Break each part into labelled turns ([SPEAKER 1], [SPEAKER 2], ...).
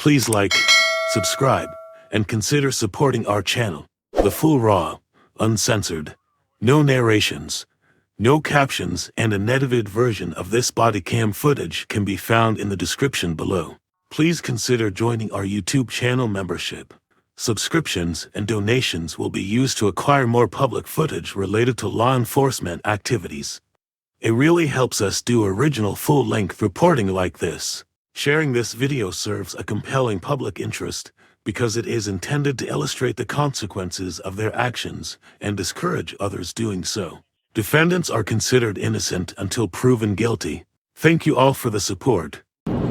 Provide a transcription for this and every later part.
[SPEAKER 1] Please like, subscribe, and consider supporting our channel. The full raw, uncensored, no narrations, no captions, and an edited version of this bodycam footage can be found in the description below. Please consider joining our YouTube channel membership. Subscriptions and donations will be used to acquire more public footage related to law enforcement activities. It really helps us do original full-length reporting like this. Sharing this video serves a compelling public interest because it is intended to illustrate the consequences of their actions and discourage others doing so. Defendants are considered innocent until proven guilty. Thank you all for the support.
[SPEAKER 2] Carl,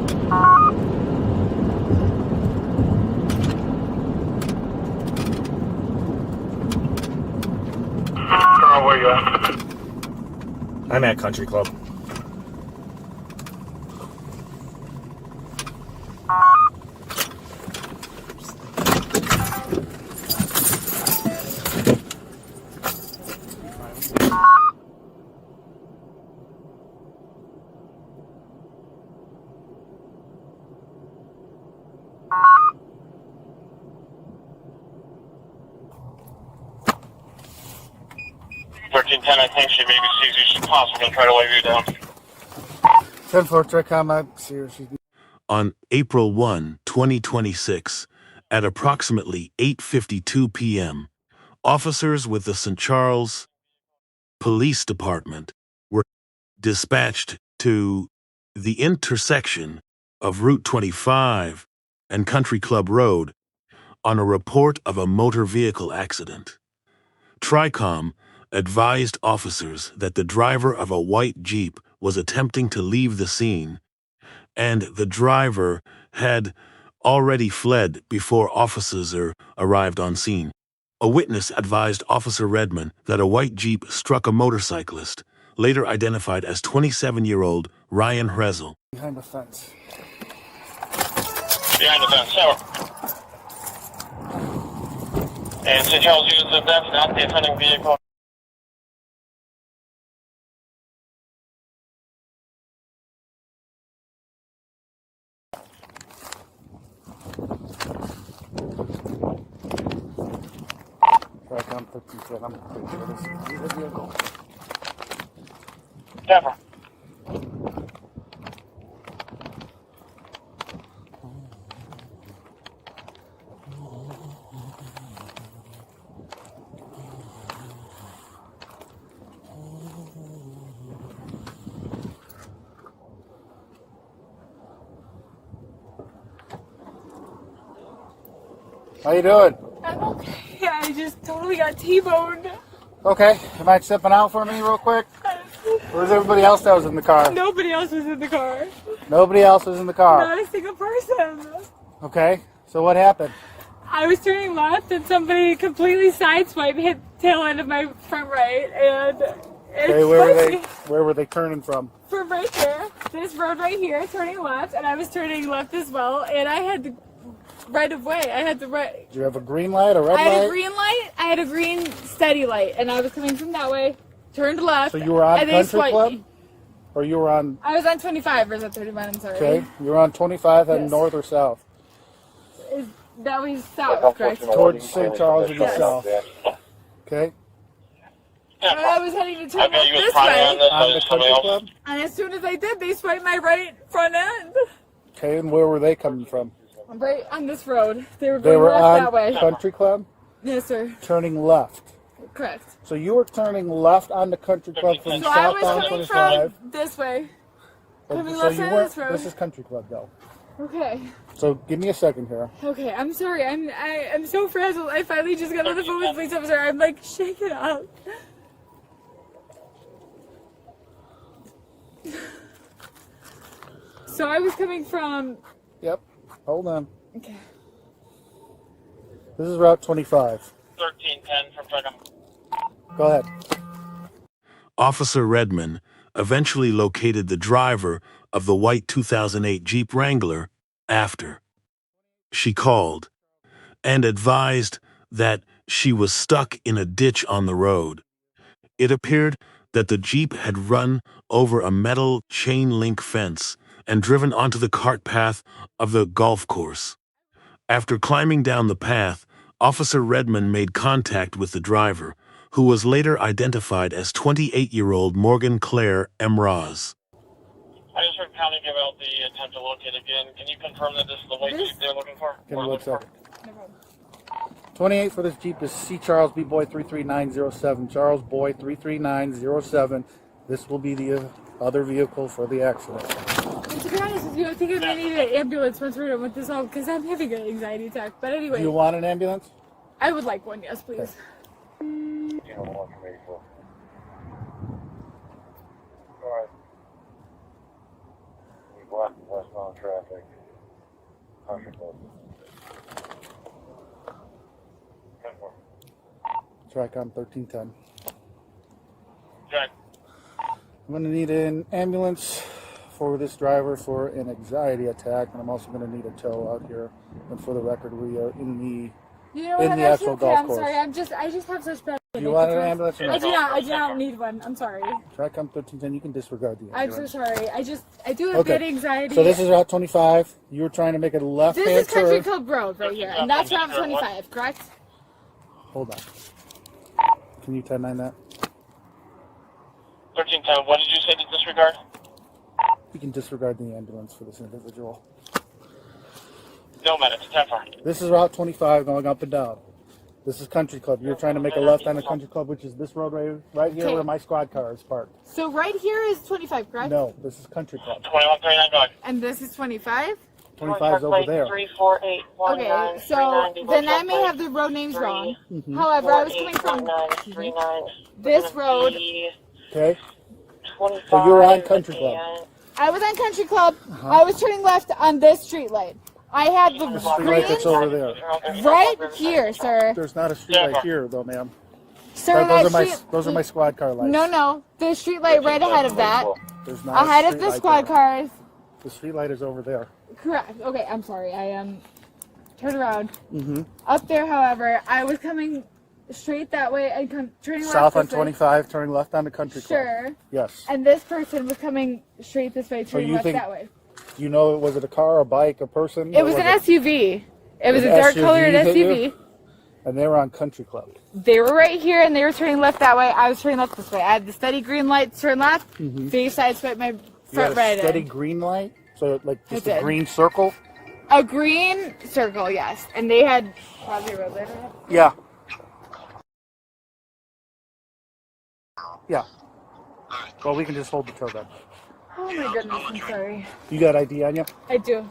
[SPEAKER 2] where you at?
[SPEAKER 3] I'm at Country Club.
[SPEAKER 2] I think she maybe sees you. She's possibly gonna try to wave you down.
[SPEAKER 4] 10-4, Tricom, I see her.
[SPEAKER 1] On April 1, 2026, at approximately 8:52 p.m., officers with the St. Charles Police Department were dispatched to the intersection of Route 25 and Country Club Road on a report of a motor vehicle accident. TRICOM advised officers that the driver of a white Jeep was attempting to leave the scene, and the driver had already fled before officers arrived on scene. A witness advised Officer Redmann that a white Jeep struck a motorcyclist, later identified as 27-year-old Ryan Hresil.
[SPEAKER 4] Behind the fence.
[SPEAKER 2] Behind the fence, so. And St. Charles used the fence, not the offending vehicle.
[SPEAKER 4] Tricom 57, I'm pretty sure this is the vehicle.
[SPEAKER 2] Never.
[SPEAKER 4] How you doing?
[SPEAKER 5] I'm okay. I just totally got T-boned.
[SPEAKER 4] Okay, you mind stepping out for me real quick? Where's everybody else that was in the car?
[SPEAKER 5] Nobody else was in the car.
[SPEAKER 4] Nobody else was in the car.
[SPEAKER 5] Not a single person.
[SPEAKER 4] Okay, so what happened?
[SPEAKER 5] I was turning left and somebody completely sideswiped, hit the tail end of my front right, and
[SPEAKER 4] Okay, where were they turning from?
[SPEAKER 5] From right there, this road right here, turning left, and I was turning left as well, and I had the right of way. I had the right.
[SPEAKER 4] Did you have a green light, a red light?
[SPEAKER 5] I had a green light. I had a green steady light, and I was coming from that way. Turned left.
[SPEAKER 4] So you were on
[SPEAKER 5] and
[SPEAKER 4] Country
[SPEAKER 5] they
[SPEAKER 4] Club?
[SPEAKER 5] me.
[SPEAKER 4] Or you were on...
[SPEAKER 5] I was on 25, or is that 31? I'm sorry.
[SPEAKER 4] Okay, you were on 25 and
[SPEAKER 5] Yes.
[SPEAKER 4] north or south?
[SPEAKER 5] That was south, correct?
[SPEAKER 4] Towards St. Charles would be
[SPEAKER 5] Yes.
[SPEAKER 4] south. Okay.
[SPEAKER 5] And I was heading to turn
[SPEAKER 2] I bet you was
[SPEAKER 5] this
[SPEAKER 2] probably
[SPEAKER 5] way,
[SPEAKER 2] on this
[SPEAKER 4] On
[SPEAKER 2] side
[SPEAKER 4] the
[SPEAKER 2] of somebody
[SPEAKER 4] Country
[SPEAKER 2] else.
[SPEAKER 4] Club?
[SPEAKER 5] and as soon as I did, they swiped my right front end.
[SPEAKER 4] Okay, and where were they coming from?
[SPEAKER 5] Right on this road. They were
[SPEAKER 4] They
[SPEAKER 5] going
[SPEAKER 4] were
[SPEAKER 5] left
[SPEAKER 4] on
[SPEAKER 5] that way.
[SPEAKER 4] Country Club,
[SPEAKER 5] Yes, sir.
[SPEAKER 4] turning left.
[SPEAKER 5] Correct.
[SPEAKER 4] So you were turning left on the Country Club from
[SPEAKER 5] So I was
[SPEAKER 4] southbound
[SPEAKER 5] coming
[SPEAKER 4] 25.
[SPEAKER 5] from this way. coming
[SPEAKER 4] So
[SPEAKER 5] left
[SPEAKER 4] you
[SPEAKER 5] side of
[SPEAKER 4] weren't.
[SPEAKER 5] this road.
[SPEAKER 4] This is Country Club, though.
[SPEAKER 5] Okay.
[SPEAKER 4] So give me a second here.
[SPEAKER 5] Okay, I'm sorry. I'm so frazzled. I finally just got on the phone with the police officer. I'm like shaking out. So I was coming from.
[SPEAKER 4] Yep. Hold on.
[SPEAKER 5] Okay.
[SPEAKER 4] This is Route 25.
[SPEAKER 2] 1310 from Tricom.
[SPEAKER 4] Go ahead.
[SPEAKER 1] Officer Redmann eventually located the driver of the white 2008 Jeep Wrangler after she called and advised that she was stuck in a ditch on the road. It appeared that the Jeep had run over a metal chain link fence and driven onto the cart path of the golf course. After climbing down the path, Officer Redmann made contact with the driver, who was later identified as 28-year-old Morgan Claire Mroz.
[SPEAKER 2] I just heard County give out the attempt to locate again. Can you confirm that this is the white Jeep they're looking for?
[SPEAKER 4] Give me 1 second. 28 for this Jeep is C. Charles B. Boy 33907. Charles Boy 33907. This will be the other vehicle for the accident.
[SPEAKER 5] And to be honest with you, I think I may need an ambulance once we're done with this all because I'm having an anxiety attack. But anyway.
[SPEAKER 4] Do you want an ambulance?
[SPEAKER 5] I would like one, yes, please.
[SPEAKER 4] Okay.
[SPEAKER 2] Alright. We blocked westbound traffic.
[SPEAKER 4] Tricom 1310.
[SPEAKER 2] Jack.
[SPEAKER 4] I'm going to need an ambulance for this driver for an anxiety attack, and I'm also going to need a tow out here. And for the record, we are in the actual golf course.
[SPEAKER 5] I'm sorry. I just have such bad.
[SPEAKER 4] Do you want an ambulance? Or
[SPEAKER 5] I do not. I do not need one. I'm sorry.
[SPEAKER 4] Tricom 1310. You can disregard the ambulance.
[SPEAKER 5] I'm so sorry. I do have bad anxiety.
[SPEAKER 4] So this is Route 25. You were trying to make a left-hand turn.
[SPEAKER 5] This is Country Club Road right here, and that's Route 25, correct?
[SPEAKER 4] Hold on. Can you 10-9 that?
[SPEAKER 2] 1310, what did you say to disregard?
[SPEAKER 4] You can disregard the ambulance for this individual.
[SPEAKER 2] No minutes, 10-4.
[SPEAKER 4] This is Route 25 going up and down. This is Country Club. You're trying to make a left on the Country Club, which is this road right here where my squad car is parked.
[SPEAKER 5] So right here is 25, correct?
[SPEAKER 4] No, this is Country Club.
[SPEAKER 2] 2139, go ahead.
[SPEAKER 5] And this is 25?
[SPEAKER 4] 25 is over there.
[SPEAKER 2] 34819.
[SPEAKER 5] Okay, so then I may have the road names wrong. However, I was coming from this road.
[SPEAKER 4] Okay. So you're on Country Club.
[SPEAKER 5] I was on Country Club. I was turning left on this street light. I had the
[SPEAKER 4] street light that's over there.
[SPEAKER 5] Right here, sir.
[SPEAKER 4] There's not a street light here, though, ma'am.
[SPEAKER 5] Sir,
[SPEAKER 4] those are my squad car lights.
[SPEAKER 5] No. The street light right ahead of that.
[SPEAKER 4] There's not
[SPEAKER 5] ahead of the squad cars.
[SPEAKER 4] The street light is over there.
[SPEAKER 5] Correct. Okay, I'm sorry. I am. Turn around. Up there, however, I was coming straight that way and turning left.
[SPEAKER 4] South on 25, turning left on the Country Club.
[SPEAKER 5] Sure.
[SPEAKER 4] Yes.
[SPEAKER 5] And this person was coming straight this way, turning left that way.
[SPEAKER 4] You know, was it a car, a bike, a person?
[SPEAKER 5] It was an SUV. It was a dark colored SUV.
[SPEAKER 4] And they were on Country Club.
[SPEAKER 5] They were right here and they were turning left that way. I was turning left this way. I had the steady green light to turn left. They sideswiped my front right.
[SPEAKER 4] Steady green light? So like just a green circle?
[SPEAKER 5] A green circle, yes. And they had probably a road later.
[SPEAKER 4] Yeah. Yeah. Well, we can just hold the tow then.
[SPEAKER 5] Oh my goodness, I'm sorry.
[SPEAKER 4] You got ID on you?
[SPEAKER 5] I do.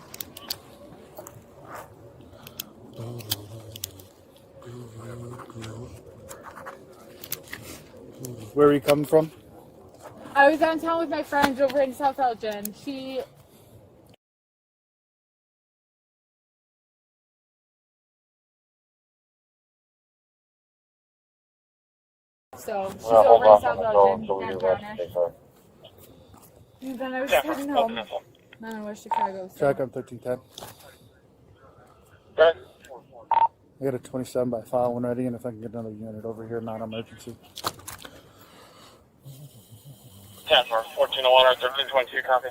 [SPEAKER 4] Where are you coming from?
[SPEAKER 5] I was downtown with my friends over in South Elgin. So she's over in South Elgin. And then I was heading home. Then I was Chicago. So.
[SPEAKER 4] Check on 1310.
[SPEAKER 2] Good.
[SPEAKER 4] I got a 27 by file one ready, and if I can get another unit over here, non-emergency.
[SPEAKER 2] 10 for 1401 or 1322, copy.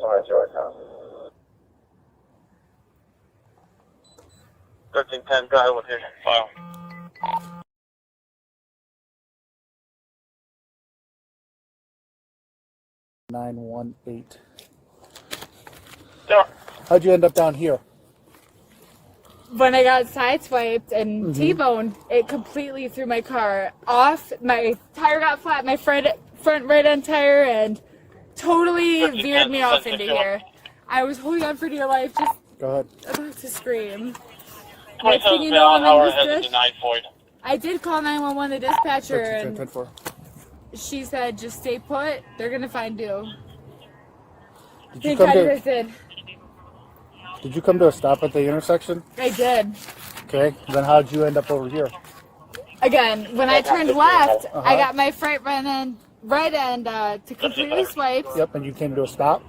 [SPEAKER 2] Sorry, copy. 1310, go ahead with your file.
[SPEAKER 4] Sure. How'd you end up down here?
[SPEAKER 5] When I got sideswiped and T-boned, it completely threw my car off. My tire got flat, my front right end tire, and totally veered me off into here. I was holding on for dear life, just about to scream. Next thing you know, I did call 911, the dispatcher, and she said, just stay put, they're going to find you. Thank God you guys did.
[SPEAKER 4] Did you come to a stop at the intersection?
[SPEAKER 5] I did.
[SPEAKER 4] Okay, then how'd you end up over here?
[SPEAKER 5] Again, when I turned left, I got my right end to completely swipe.
[SPEAKER 4] Yep, and you came to a stop?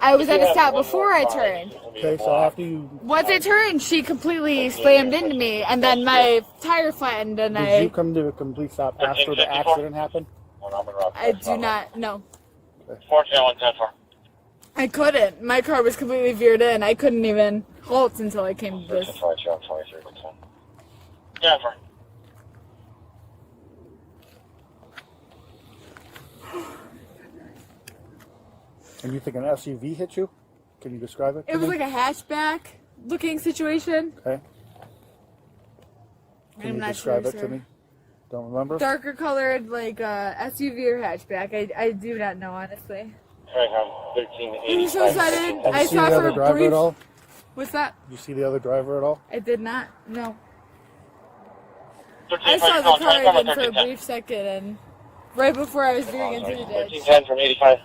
[SPEAKER 5] I was at a stop before I turned.
[SPEAKER 4] Okay, so after you...
[SPEAKER 5] Once I turned, she completely slammed into me, and then my tire flattened, and
[SPEAKER 4] Did you come to a complete stop after the accident happened?
[SPEAKER 5] I do not know.
[SPEAKER 2] 1401 10 for.
[SPEAKER 5] I couldn't. My car was completely veered in. I couldn't even halt until I came to this.
[SPEAKER 2] Yeah, for.
[SPEAKER 4] And you think an SUV hit you? Can you describe it?
[SPEAKER 5] It was like a hatchback looking situation.
[SPEAKER 4] Okay. Can you describe it to me? Don't remember?
[SPEAKER 5] Darker colored, like SUV or hatchback. I do not know, honestly.
[SPEAKER 2] Right, 1380.
[SPEAKER 5] I'm so excited.
[SPEAKER 4] Have
[SPEAKER 5] I
[SPEAKER 4] you seen
[SPEAKER 5] saw
[SPEAKER 4] the
[SPEAKER 5] for
[SPEAKER 4] other
[SPEAKER 5] a
[SPEAKER 4] driver
[SPEAKER 5] brief.
[SPEAKER 4] at all?
[SPEAKER 5] What's that?
[SPEAKER 4] Did you see the other driver at all?
[SPEAKER 5] I did not. No.
[SPEAKER 2] 13,
[SPEAKER 5] I saw the
[SPEAKER 2] call,
[SPEAKER 5] car
[SPEAKER 2] try
[SPEAKER 5] again for a brief second, and right before I was veering into the ditch.
[SPEAKER 2] 1310 from 85.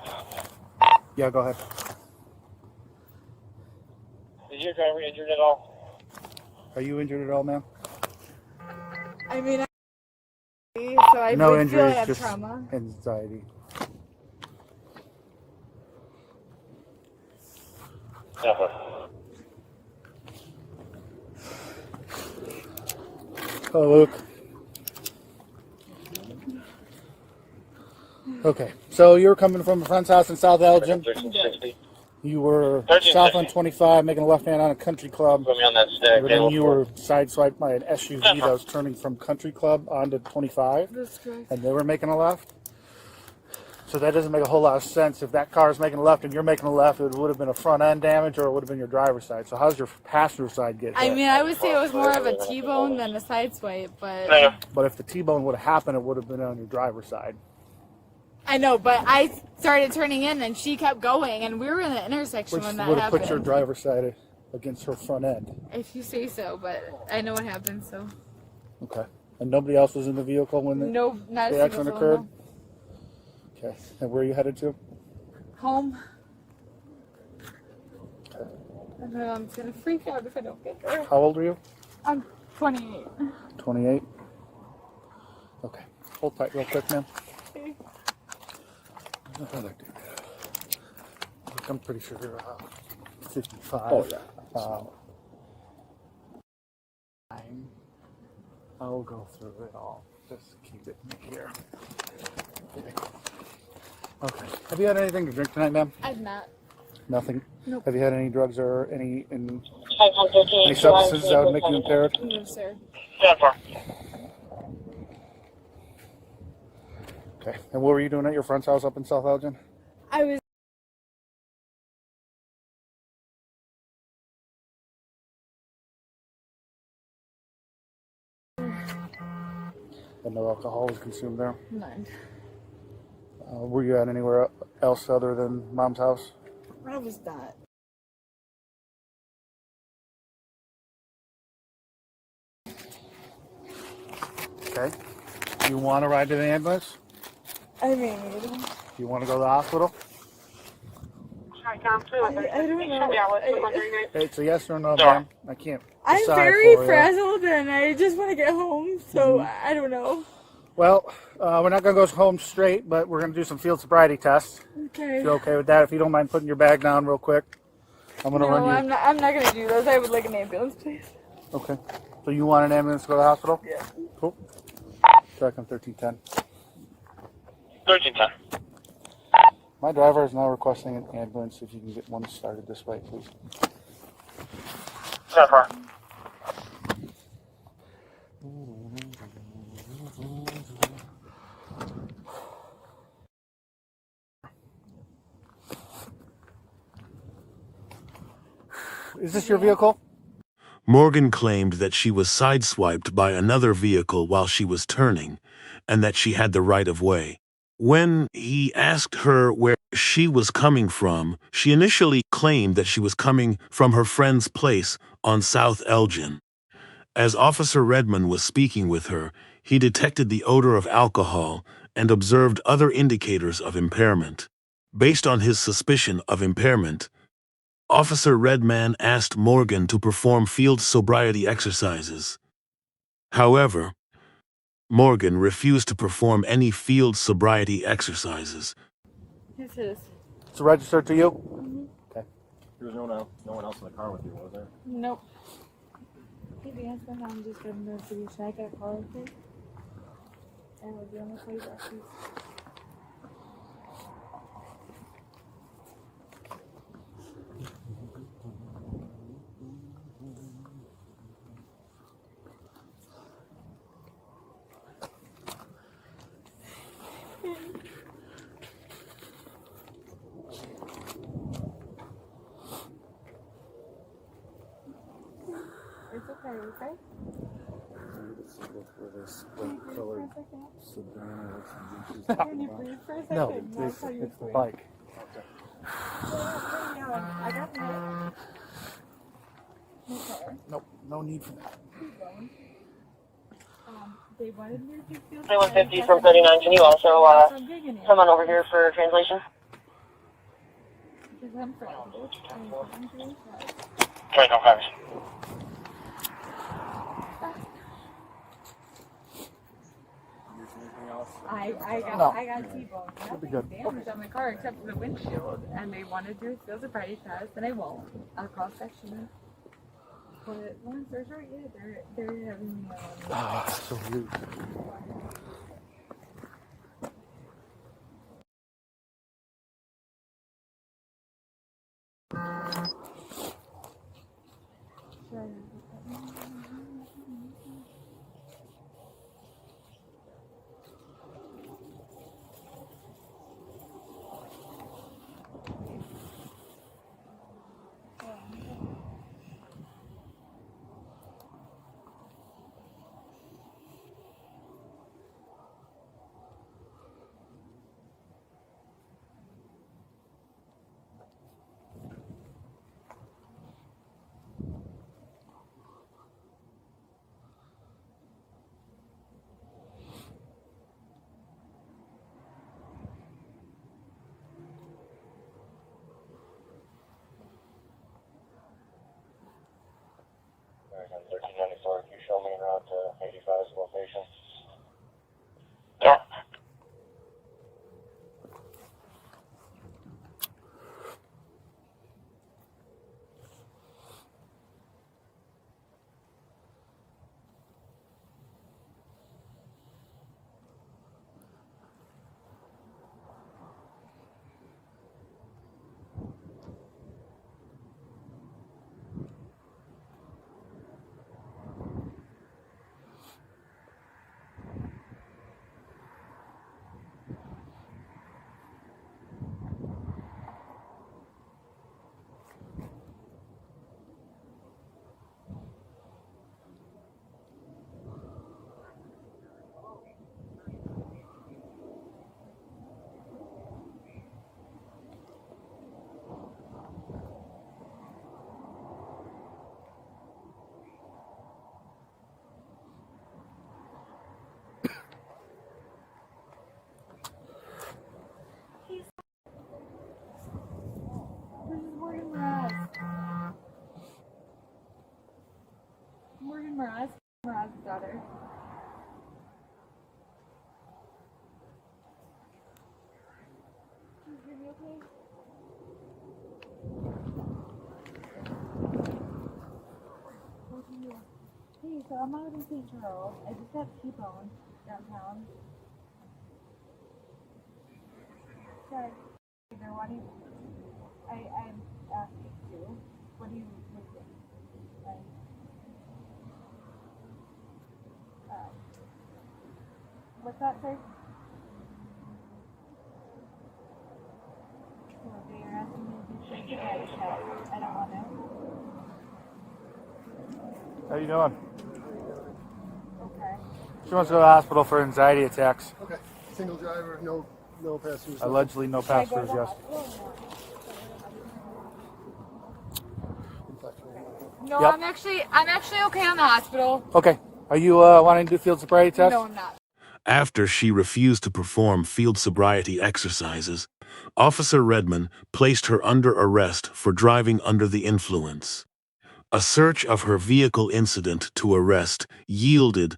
[SPEAKER 4] Yeah, go ahead.
[SPEAKER 2] Is your driver injured at all?
[SPEAKER 4] Are you injured at all, ma'am?
[SPEAKER 5] I mean, so I
[SPEAKER 4] No
[SPEAKER 5] would feel I
[SPEAKER 4] injuries,
[SPEAKER 5] have
[SPEAKER 4] just
[SPEAKER 5] trauma.
[SPEAKER 4] anxiety.
[SPEAKER 2] Yeah, for.
[SPEAKER 4] Hello, Luke. Okay, so you were coming from a friend's house in South Elgin.
[SPEAKER 2] 1360.
[SPEAKER 4] You were
[SPEAKER 2] 1350.
[SPEAKER 4] south on 25, making a left hand on a country club.
[SPEAKER 2] Put me on that stack.
[SPEAKER 4] But then you were sideswiped by an SUV that was turning from country club onto 25,
[SPEAKER 5] That's correct.
[SPEAKER 4] and they were making a left. So that doesn't make a whole lot of sense. If that car is making a left and you're making a left, it would have been a front end damage or it would have been your driver's side. So how's your passenger side get hit?
[SPEAKER 5] I mean, I would say it was more of a T-bone than a side swipe, but
[SPEAKER 2] Yeah.
[SPEAKER 4] But if the T-bone would have happened, it would have been on your driver's side.
[SPEAKER 5] I know. But I started turning in, and she kept going, and we were in the intersection
[SPEAKER 4] Which
[SPEAKER 5] when that
[SPEAKER 4] would have
[SPEAKER 5] happened.
[SPEAKER 4] put your driver's side against her front end.
[SPEAKER 5] If you say so, but I know what happened, so
[SPEAKER 4] Okay. And nobody else was in the vehicle when
[SPEAKER 5] no, not
[SPEAKER 4] the
[SPEAKER 5] a
[SPEAKER 4] accident
[SPEAKER 5] single
[SPEAKER 4] occurred?
[SPEAKER 5] soul,
[SPEAKER 4] Okay. And where are you headed to?
[SPEAKER 5] no. Home.
[SPEAKER 4] Okay.
[SPEAKER 5] And my mom's gonna freak out if I don't get there.
[SPEAKER 4] How old are you?
[SPEAKER 5] I'm 28.
[SPEAKER 4] 28. Okay. Hold tight real quick, ma'am.
[SPEAKER 5] Okay.
[SPEAKER 4] How'd I do that? Look, I'm pretty sure you're 55.
[SPEAKER 3] Oh, yeah.
[SPEAKER 4] I'll go through it all. Just keep it in here. Okay. Have you had anything to drink tonight, ma'am?
[SPEAKER 5] I'm not.
[SPEAKER 4] Nothing?
[SPEAKER 5] Nope.
[SPEAKER 4] Have you had any drugs or any substances that would make you impaired?
[SPEAKER 5] No, sir.
[SPEAKER 2] Yeah, for.
[SPEAKER 4] Okay. And what were you doing at your friend's house up in South Elgin?
[SPEAKER 5] I was.
[SPEAKER 4] And no alcohol was consumed there?
[SPEAKER 5] None.
[SPEAKER 4] Were you at anywhere else other than Mom's house?
[SPEAKER 5] I was not.
[SPEAKER 4] Okay. Do you want to ride to the ambulance?
[SPEAKER 5] I mean,
[SPEAKER 4] Do you want to go to the hospital?
[SPEAKER 5] I don't know.
[SPEAKER 4] It's a yes or no,
[SPEAKER 2] Sure.
[SPEAKER 4] ma'am. I can't
[SPEAKER 5] I'm
[SPEAKER 4] decide
[SPEAKER 5] very
[SPEAKER 4] for you.
[SPEAKER 5] frazzled and I just want to get home, so I don't know.
[SPEAKER 4] Well, we're not going to go home straight, but we're going to do some field sobriety tests.
[SPEAKER 5] Okay.
[SPEAKER 4] If you're okay with that, if you don't mind putting your bag down real quick. I'm going to
[SPEAKER 5] No,
[SPEAKER 4] run you.
[SPEAKER 5] I'm not gonna do those. I would like an ambulance, please.
[SPEAKER 4] Okay. So you want an ambulance to go to the hospital?
[SPEAKER 5] Yeah.
[SPEAKER 4] Cool. Track on 1310.
[SPEAKER 2] 1310.
[SPEAKER 4] My driver is now requesting an ambulance. If you can get one started this way, please.
[SPEAKER 2] Yeah, for.
[SPEAKER 4] Is this your vehicle?
[SPEAKER 1] Morgan claimed that she was sideswiped by another vehicle while she was turning, and that she had the right of way. When he asked her where she was coming from, she initially claimed that she was coming from her friend's place on South Elgin. As Officer Redmann was speaking with her, he detected the odor of alcohol and observed other indicators of impairment. Based on his suspicion of impairment, Officer Redmann asked Morgan to perform field sobriety exercises. However, Morgan refused to perform any field sobriety exercises.
[SPEAKER 5] This is.
[SPEAKER 4] It's registered to you? Okay.
[SPEAKER 3] There was no one else in the car with you, was there?
[SPEAKER 5] Nope. Hey, the answer, I'm just getting the city. Should I get a call with you? And we'll be on the way back, please. okay?
[SPEAKER 4] Let's look for this dark colored sedan.
[SPEAKER 5] Can you breathe for a second?
[SPEAKER 4] No,
[SPEAKER 5] That's how you're
[SPEAKER 4] it's the
[SPEAKER 5] doing.
[SPEAKER 4] bike.
[SPEAKER 5] I got it. Okay.
[SPEAKER 4] Nope, no need for that.
[SPEAKER 5] They wanted me to feel
[SPEAKER 2] 150 from 39. Can you also come on over here for translation?
[SPEAKER 5] Because I'm friends.
[SPEAKER 2] Right, okay.
[SPEAKER 5] I got T-bone.
[SPEAKER 4] Should be good.
[SPEAKER 5] Damage on my car except for the windshield, and they wanted to do a field sobriety test, and I won't. I'll cross section. But long story short, yeah, they're having me on.
[SPEAKER 4] Ah, so rude.
[SPEAKER 2] Alright, 1394. Can you show me around to 85's location? Yeah.
[SPEAKER 5] This is Morgan Mroz. Morgan Mroz. Mroz's daughter. Can you hear me okay? Hey, so I'm out in St. Charles. I just got T-bone downtown. Sorry. They're wanting. I'm asking you. What do you look like? What's that, sir? Well, they're asking me to take a body check. I don't want to.
[SPEAKER 4] How you doing?
[SPEAKER 5] Okay.
[SPEAKER 4] She wants to go to the hospital for anxiety attacks.
[SPEAKER 3] Okay. Single driver, no passengers.
[SPEAKER 4] Allegedly, no passengers, yes.
[SPEAKER 5] No,
[SPEAKER 4] Yep.
[SPEAKER 5] I'm actually okay on the hospital.
[SPEAKER 4] Okay. Are you wanting to do field sobriety test?
[SPEAKER 5] No, I'm not.
[SPEAKER 1] After she refused to perform field sobriety exercises, Officer Redmann placed her under arrest for driving under the influence. A search of her vehicle incident to arrest yielded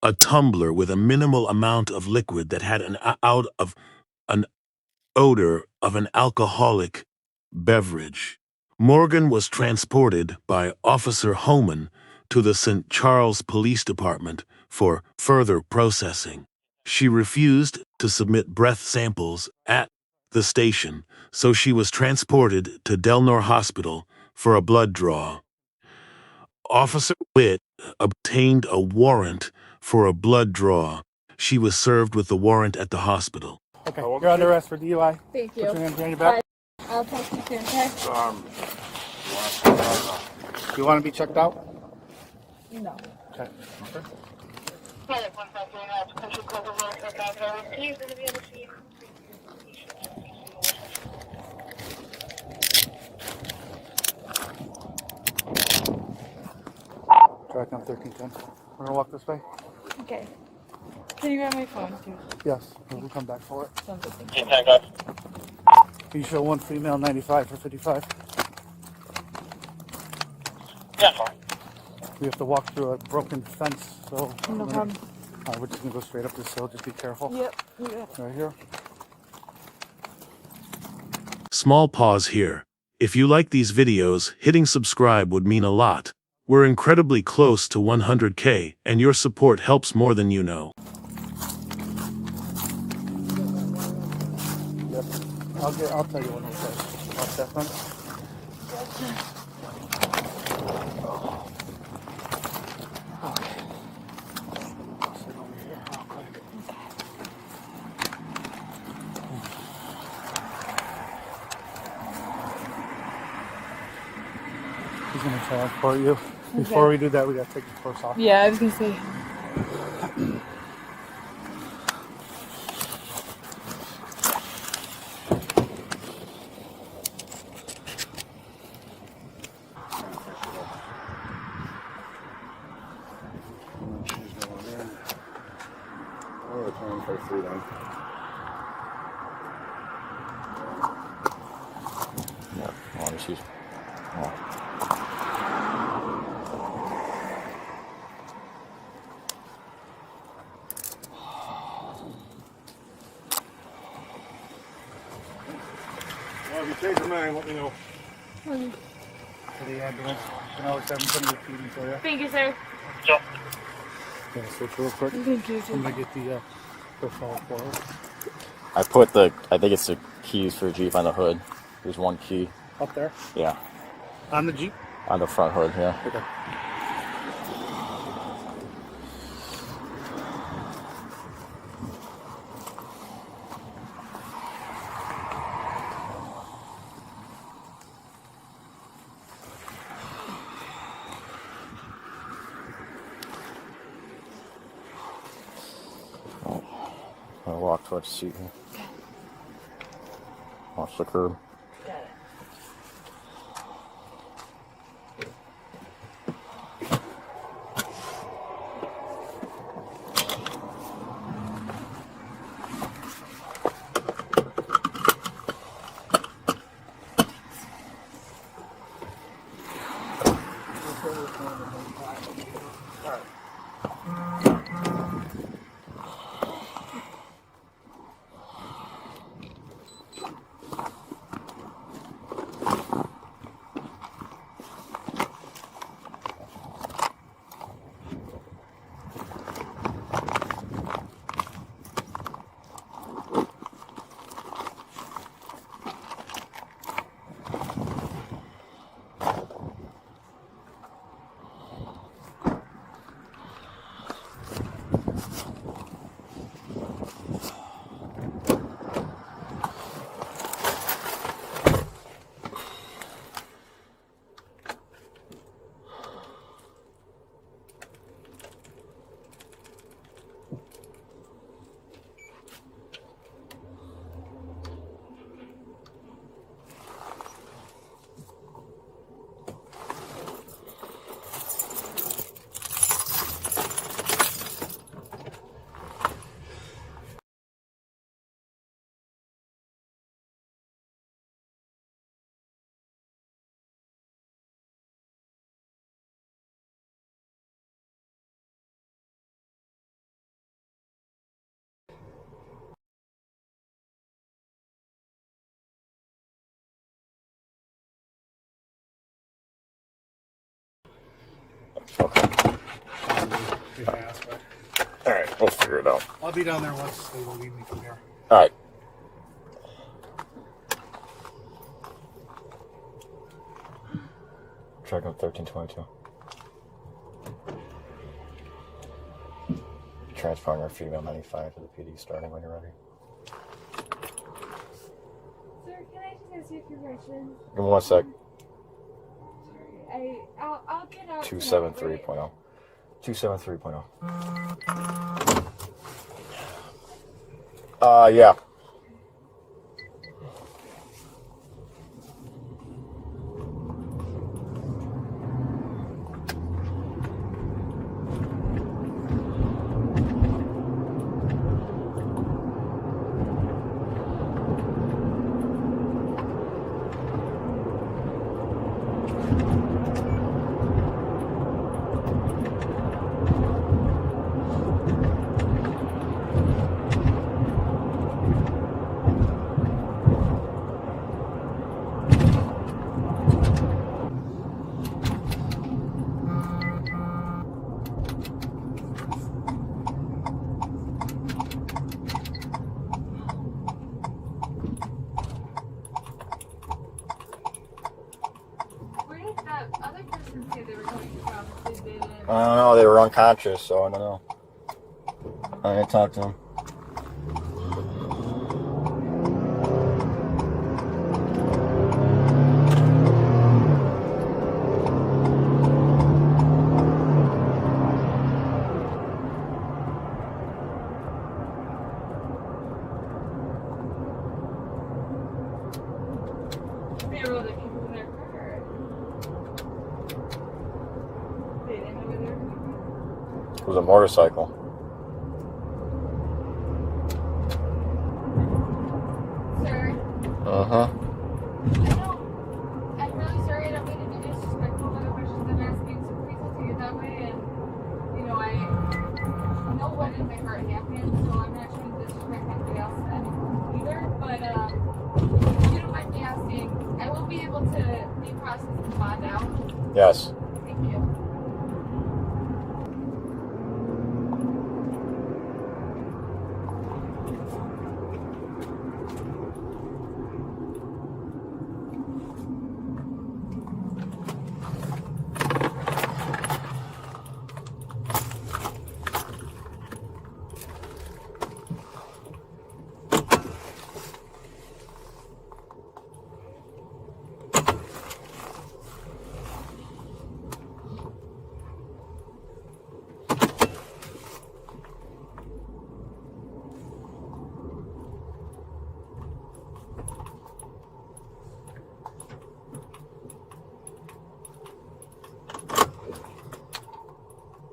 [SPEAKER 1] a tumbler with a minimal amount of liquid that had an odor of an alcoholic beverage. Morgan was transported by Officer Homan to the St. Charles Police Department for further processing. She refused to submit breath samples at the station, so she was transported to Delnor Hospital for a blood draw. Officer Witt obtained a warrant for a blood draw. She was served with the warrant at the hospital.
[SPEAKER 4] Okay. You're under arrest for DUI.
[SPEAKER 5] Thank you.
[SPEAKER 4] Put your hands behind your back.
[SPEAKER 5] I'll text you soon, okay?
[SPEAKER 4] Do you want to be checked out?
[SPEAKER 5] No.
[SPEAKER 4] Okay.
[SPEAKER 2] Pilot 153 now, potential call the road for background. He's going to be on the scene.
[SPEAKER 4] Track on 1310. We're gonna walk this way.
[SPEAKER 5] Okay. Can you grab my phone too?
[SPEAKER 4] Yes, we'll come back for it.
[SPEAKER 5] Sounds good.
[SPEAKER 2] Team 10, guys.
[SPEAKER 4] Can you show one female 95 for 55?
[SPEAKER 2] Yeah, fine.
[SPEAKER 4] We have to walk through a broken fence, so
[SPEAKER 5] No problem.
[SPEAKER 4] we're just gonna go straight up this hill. Just be careful.
[SPEAKER 5] Yep. Yeah.
[SPEAKER 4] Right here.
[SPEAKER 1] Small pause here. If you like these videos, hitting subscribe would mean a lot. We're incredibly close to 100K, and your support helps more than you know.
[SPEAKER 4] Yep. I'll tell you when we're close. Watch that front. Okay. Sit over here real quick. He's gonna transport you. Before we do that, we gotta take the clothes off.
[SPEAKER 5] Yeah, I was gonna say.
[SPEAKER 3] Or 23 then.
[SPEAKER 6] Yeah, oh, she's. Oh.
[SPEAKER 3] Well, if you change your mind, let me know.
[SPEAKER 4] For the ambulance. You can always have them come to the PD for you.
[SPEAKER 5] Thank you, sir.
[SPEAKER 2] Joe.
[SPEAKER 4] Yeah, switch real quick.
[SPEAKER 5] Thank you, sir.
[SPEAKER 4] I'm gonna get the phone for it.
[SPEAKER 6] I put I think it's the keys for Jeep on the hood. There's one key.
[SPEAKER 4] Up there?
[SPEAKER 6] Yeah,
[SPEAKER 4] On the Jeep?
[SPEAKER 6] on the front hood, yeah.
[SPEAKER 4] Okay.
[SPEAKER 6] I'll walk towards the seat here. Watch the curb.
[SPEAKER 5] Got it.
[SPEAKER 6] Okay.
[SPEAKER 4] Be fast, but
[SPEAKER 6] Alright, we'll figure it out.
[SPEAKER 4] I'll be down there once they will leave me from here.
[SPEAKER 6] Alright. Track on 1322. Transporting our female 95 to the PD starting when you're ready.
[SPEAKER 5] Sir, can I just ask you a few questions?
[SPEAKER 6] Give me 1 sec.
[SPEAKER 5] I'll get out.
[SPEAKER 6] 273.0. 273.0. Yeah.
[SPEAKER 5] Other person say they were coming from?
[SPEAKER 6] I don't know. They were unconscious, so I don't know. I didn't talk to them.
[SPEAKER 5] They were the people in their car. They didn't know where they were coming from.
[SPEAKER 6] It was a motorcycle.
[SPEAKER 5] Sir,
[SPEAKER 6] Uh-huh.
[SPEAKER 5] I'm really sorry. I don't mean to be disrespectful to the questions I'm asking, so please don't take it that way. And, you know, I know what in my heart happened, so I'm not trying to disrespect anybody else either. But, if you don't mind me asking, I will be able to reprocess the bond out.
[SPEAKER 6] Yes.
[SPEAKER 5] Thank you.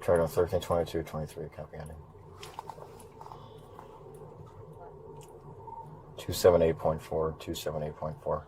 [SPEAKER 6] Tried on 13, 22, 23, comprehending. 278.4, 278.4.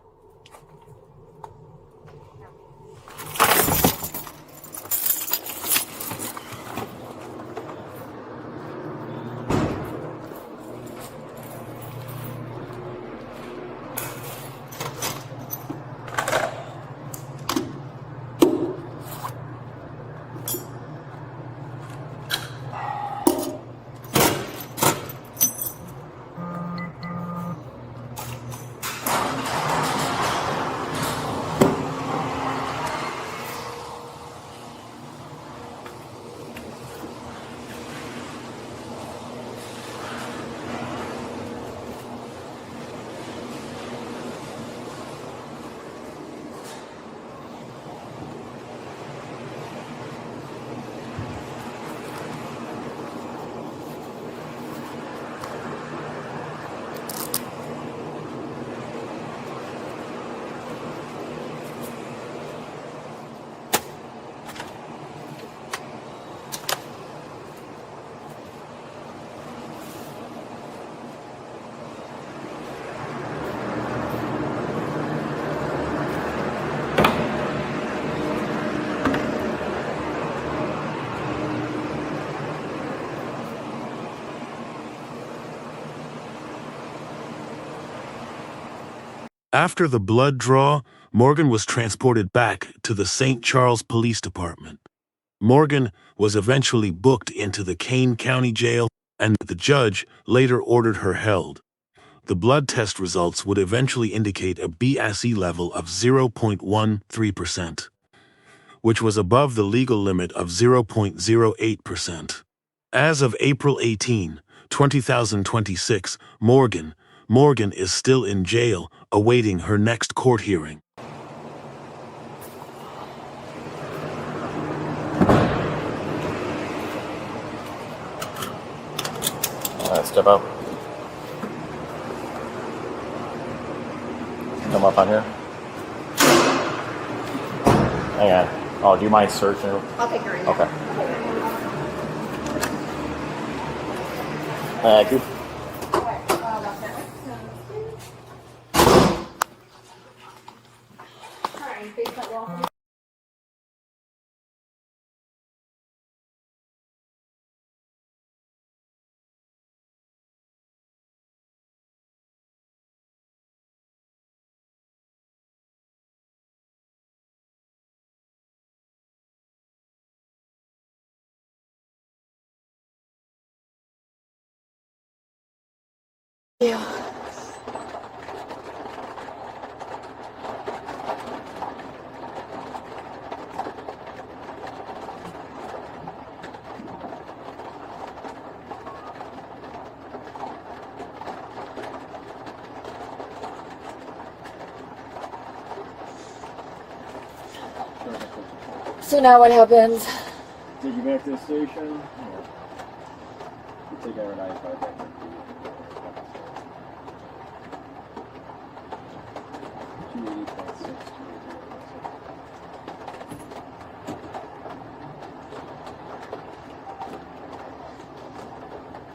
[SPEAKER 1] After the blood draw, Morgan was transported back to the St. Charles Police Department. Morgan was eventually booked into the Kane County Jail, and the judge later ordered her held. The blood test results would eventually indicate a BSE level of 0.13%, which was above the legal limit of 0.08%. As of April 18, 2026, Morgan is still in jail, awaiting her next court hearing.
[SPEAKER 6] Step up. Come up on here. Hang on. Oh, do you mind searching?
[SPEAKER 7] I'll take her in.
[SPEAKER 6] Okay. Thank you.
[SPEAKER 5] Yeah. So now what happens?
[SPEAKER 6] Take you back to the station. You take our 95 back there.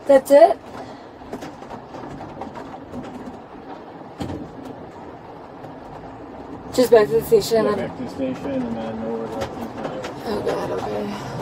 [SPEAKER 5] That's it? Just back to the station?
[SPEAKER 6] Yeah, back to the station and then over to
[SPEAKER 5] Oh god, okay.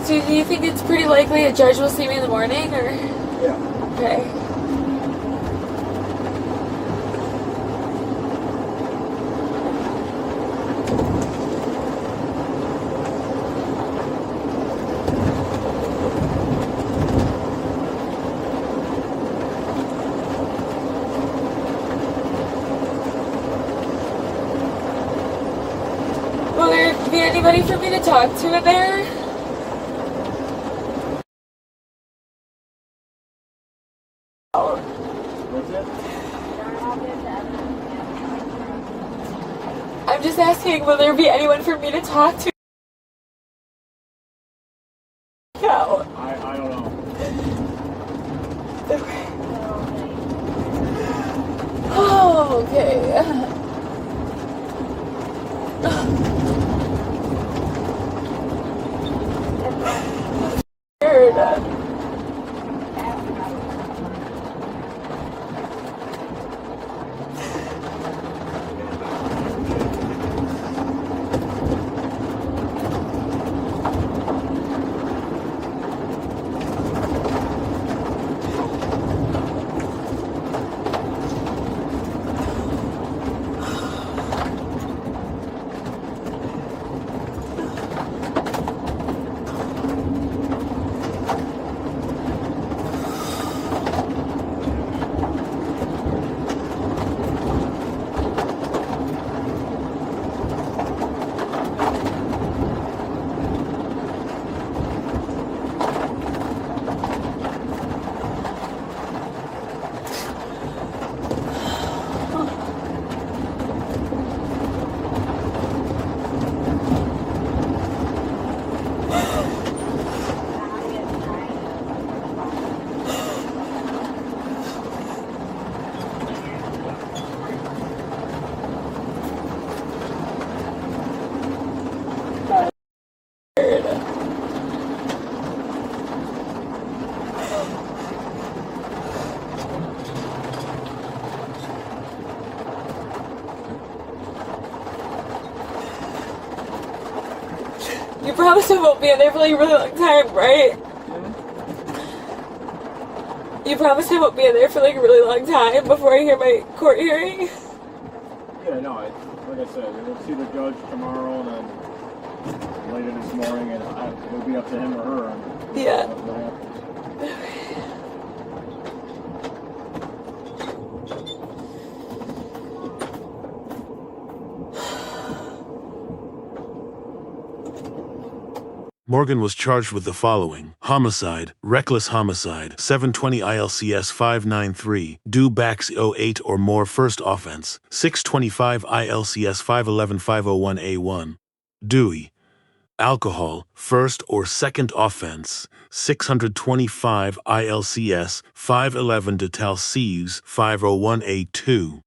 [SPEAKER 5] So do you think it's pretty likely a judge will see me in the morning, or?
[SPEAKER 3] Yeah.
[SPEAKER 5] Okay. anybody for me to talk to in there? I'm just asking, will there be anyone for me to talk to? No.
[SPEAKER 3] I don't know.
[SPEAKER 5] Okay. Oh, okay. Scared. You promise I won't be in there for like a really long time, right? You promise I won't be in there for like a really long time before I hear my court hearing?
[SPEAKER 3] Yeah, no, like I said, we'll see the judge tomorrow and then later this morning, and it'll be up to him or her.
[SPEAKER 5] Yeah.
[SPEAKER 3] What happens.
[SPEAKER 1] Morgan was charged with the following: homicide, reckless homicide, 720 ILCS 593, due backs 08 or more, first offense, 625 ILCS 511501A1. Dewey. Alcohol, first or second offense, 625 ILCS 511 Detal Cs 501A2.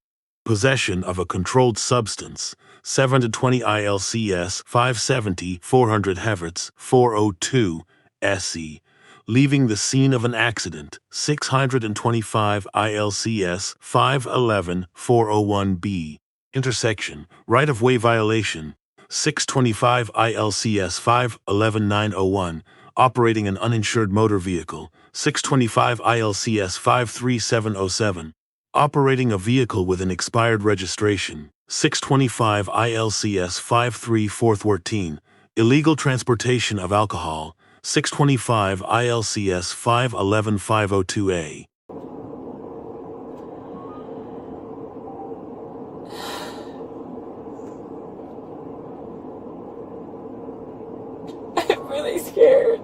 [SPEAKER 1] Possession of a controlled substance, 720 ILCS 570 400 Heverts 402 SE. Leaving the scene of an accident, 625 ILCS 511 401B. Intersection, right-of-way violation, 625 ILCS 511901. Operating an uninsured motor vehicle, 625 ILCS 53707. Operating a vehicle with an expired registration, 625 ILCS 53414. Illegal transportation of alcohol, 625 ILCS 511502A.
[SPEAKER 5] I'm really scared.